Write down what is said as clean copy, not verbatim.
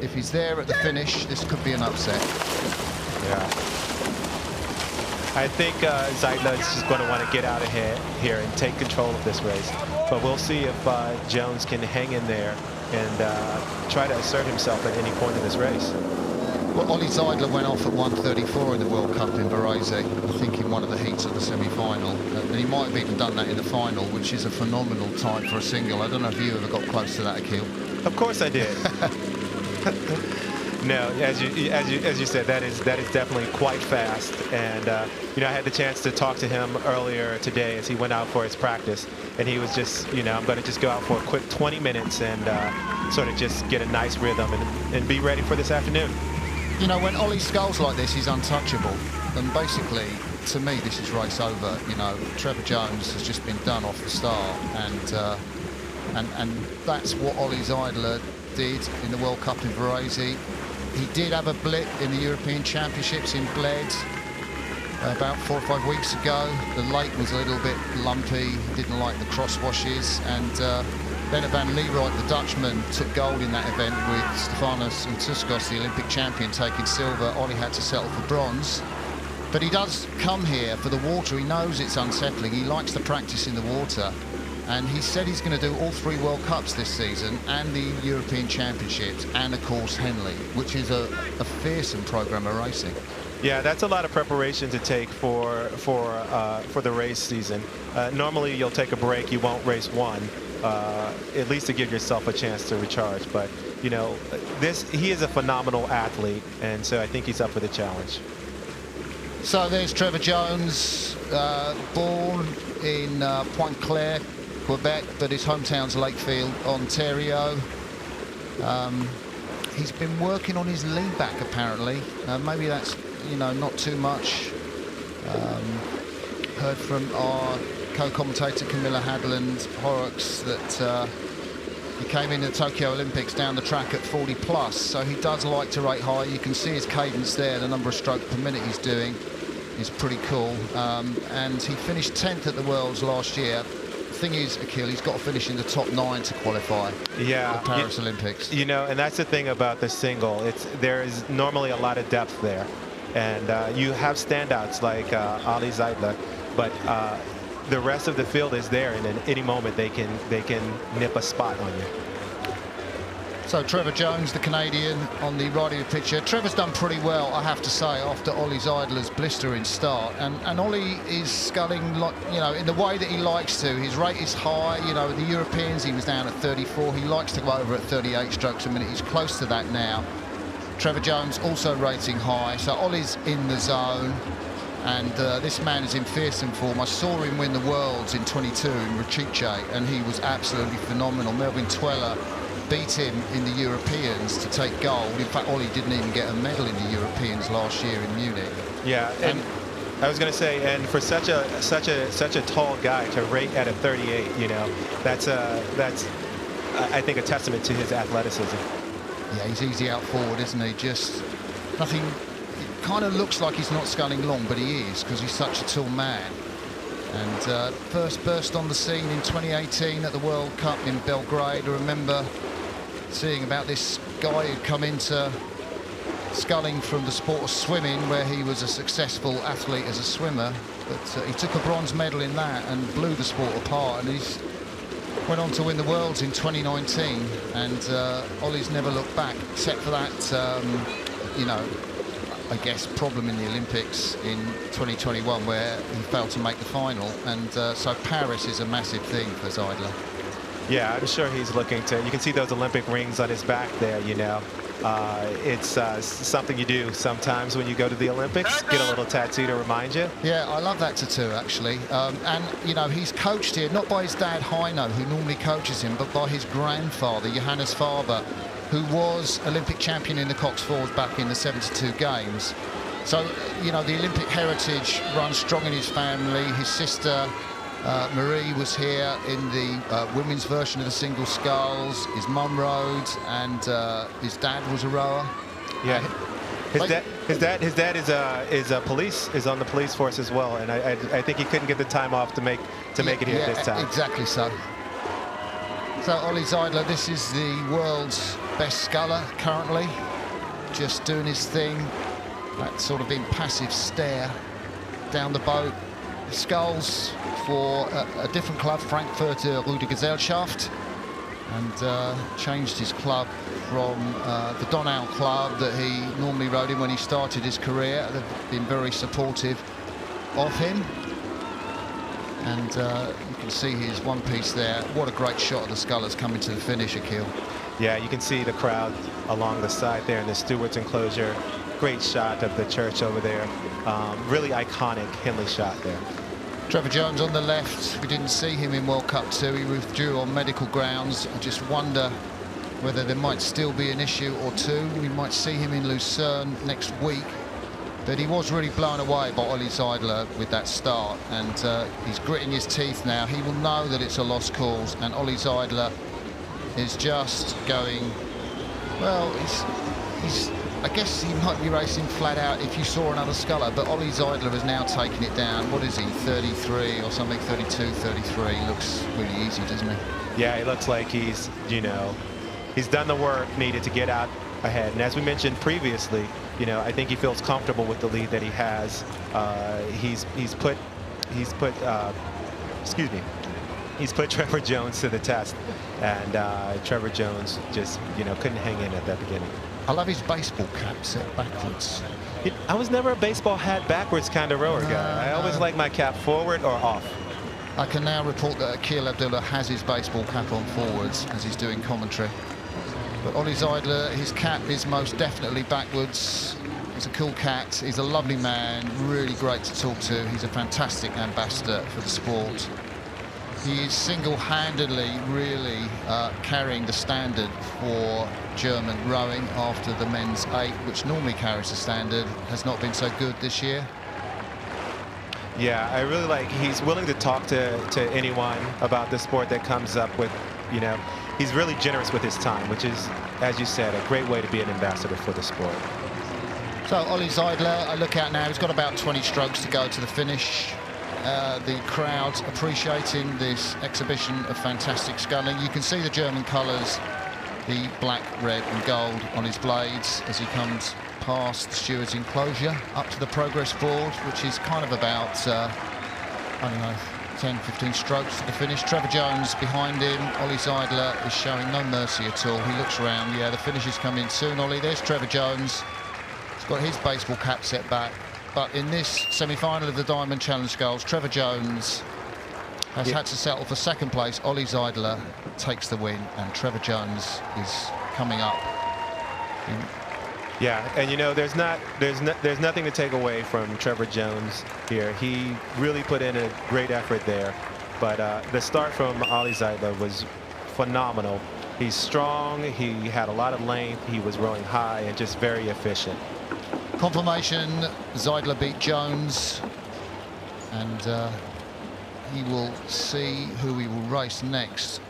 if he's there at the finish, this could be an upset. Yeah. I think Zeidler is just going to want to get out ahead here and take control of this race. But we'll see if Jones can hang in there and try to assert himself at any point in this race. Well, Ollie Zeidler went off at 1:34 in the World Cup in Varese, I think in one of the heats of the semi-final. And he might have even done that in the final, which is a phenomenal time for a single. I don't know if you ever got close to that, Akil. Of course I did. No, as you said, that is definitely quite fast. And you know, I had the chance to talk to him earlier today as he went out for his practice, and he was just, you know, I'm going to just go out for a quick 20 minutes and sort of just get a nice rhythm and be ready for this afternoon. You know, when Ollie sculls like this, he's untouchable. And basically, to me, this is race over. You know, Trevor Jones has just been done off the start, and that's what Ollie Zeidler did in the World Cup in Varese. He did have a blip in the European Championships in Bled about 4 or 5 weeks ago. The lake was a little bit lumpy. He didn't like the crosswashes, and Bernard van Leeuwenhoek, the Dutchman, took gold in that event with Stefanos Tuskos, the Olympic champion, taking silver. Ollie had to settle for bronze. But he does come here for the water. He knows it's unsettling. He likes to practice in the water. And he said he's going to do all 3 World Cups this season, and the European Championships, and of course Henley, which is a fearsome program of racing. Yeah, that's a lot of preparation to take for the race season. Normally you'll take a break, you won't race one. At least to give yourself a chance to recharge. But, you know, he is a phenomenal athlete, and so I think he's up for the challenge. So there's Trevor Jones, born in Pointe-Claire, Quebec, but his hometown's Lakefield, Ontario. He's been working on his lean back, apparently. Maybe that's, you know, not too much. Heard from our co-commentator Camilla Hadland Horrocks that he came in the Tokyo Olympics down the track at 40 plus, so he does like to rate high. You can see his cadence there, the number of strokes per minute he's doing is pretty cool. And he finished 10th at the Worlds last year. The thing is, Akil, he's got to finish in the top 9 to qualify for the Paris Olympics. You know, and that's the thing about the single. There is normally a lot of depth there, and you have standouts like Ollie Zeidler, but the rest of the field is there, and at any moment they can nip a spot on you. So Trevor Jones, the Canadian, on the right of the picture. Trevor's done pretty well, I have to say, after Ollie Zeidler's blistering start. And Ollie is sculling, like, you know, in the way that he likes to. His rate is high. You know, the Europeans, he was down at 34. He likes to go over at 38 strokes a minute. He's close to that now. Trevor Jones also rating high. So Ollie's in the zone. And this man is in fearsome form. I saw him win the Worlds in 22 in Rachice, and he was absolutely phenomenal. Melvin Tweller beat him in the Europeans to take gold. In fact, Ollie didn't even get a medal in the Europeans last year in Munich. Yeah, and I was going to say, and for such a tall guy to rate at a 38, you know, that's I think a testament to his athleticism. Yeah, he's easy out forward, isn't he? Just nothing. Kind of looks like he's not sculling long, but he is, because he's such a tall man. And first burst on the scene in 2018 at the World Cup in Belgrade. I remember seeing about this guy who'd come into sculling from the sport of swimming, where he was a successful athlete as a swimmer, but he took a bronze medal in that and blew the sport apart, and he's went on to win the Worlds in 2019, and Ollie's never looked back, except for that, you know, I guess, problem in the Olympics in 2021 where he failed to make the final, and so Paris is a massive thing for Zeidler. Yeah, I'm sure he's looking to. You can see those Olympic rings on his back there, you know. It's something you do sometimes when you go to the Olympics, get a little tattoo to remind you. Yeah, I love that tattoo, actually. And, you know, he's coached here, not by his dad, Heino, who normally coaches him, but by his grandfather, Johannes Faber, who was Olympic champion in the Cox Fours back in the 72 games. So, you know, the Olympic heritage runs strong in his family. His sister, Marie, was here in the women's version of the single sculls. His mum rode, and his dad was a rower. Yeah, his dad is on the police force as well, and I think he couldn't get the time off to make it here this time. Exactly so. So Ollie Zeidler, this is the world's best sculler currently, just doing his thing. That sort of impassive stare down the boat. Sculls for a different club, Frankfurter Gesellschaft, and changed his club from the Donau club that he normally rode in when he started his career. They've been very supportive of him. And you can see his one piece there. What a great shot of the scullers coming to the finish, Akil. Yeah, you can see the crowd along the side there in the stewards enclosure. Great shot of the church over there. Really iconic Henley shot there. Trevor Jones on the left. We didn't see him in World Cup 2. He withdrew on medical grounds. I just wonder whether there might still be an issue or two. We might see him in Lucerne next week. But he was really blown away by Ollie Zeidler with that start, and he's gritting his teeth now. He will know that it's a lost cause, and Ollie Zeidler is just going, well, I guess he might be racing flat out if you saw another sculler, but Ollie Zeidler has now taken it down. What is he, 33 or something, 32, 33? Looks really easy, doesn't he? Yeah, he looks like he's, he's done the work needed to get out ahead. And as we mentioned previously, I think he feels comfortable with the lead that he has. He's put Trevor Jones to the test, and Trevor Jones just couldn't hang in at that beginning. I love his baseball cap set backwards. I was never a baseball hat backwards kind of rower guy. I always like my cap forward or off. I can now report that Akil Abdullah has his baseball cap on forwards as he's doing commentary. But Ollie Zeidler, his cap is most definitely backwards. He's a cool cat. He's a lovely man, really great to talk to. He's a fantastic ambassador for the sport. He is single-handedly really carrying the standard for German rowing after the men's 8, which normally carries the standard, has not been so good this year. Yeah, I really like he's willing to talk to anyone about the sport that comes up with, he's really generous with his time, which is, as you said, a great way to be an ambassador for the sport. So Ollie Zeidler, I look out now, he's got about 20 strokes to go to the finish. The crowd appreciating this exhibition of fantastic sculling. You can see the German colours, the black, red and gold on his blades as he comes past the steward's enclosure up to the progress board, which is kind of about, I don't know, 10, 15 strokes to the finish. Trevor Jones behind him. Ollie Zeidler is showing no mercy at all. He looks around. Yeah, the finish is coming soon, Ollie. There's Trevor Jones. He's got his baseball cap set back. But in this semi-final of the Diamond Challenge Sculls, Trevor Jones has had to settle for second place. Ollie Zeidler takes the win, and Trevor Jones is coming up. Yeah, and there's nothing to take away from Trevor Jones here. He really put in a great effort there, but the start from Ollie Zeidler was phenomenal. He's strong. He had a lot of length. He was rowing high and just very efficient. Confirmation, Zeidler beat Jones, and he will see who he will race next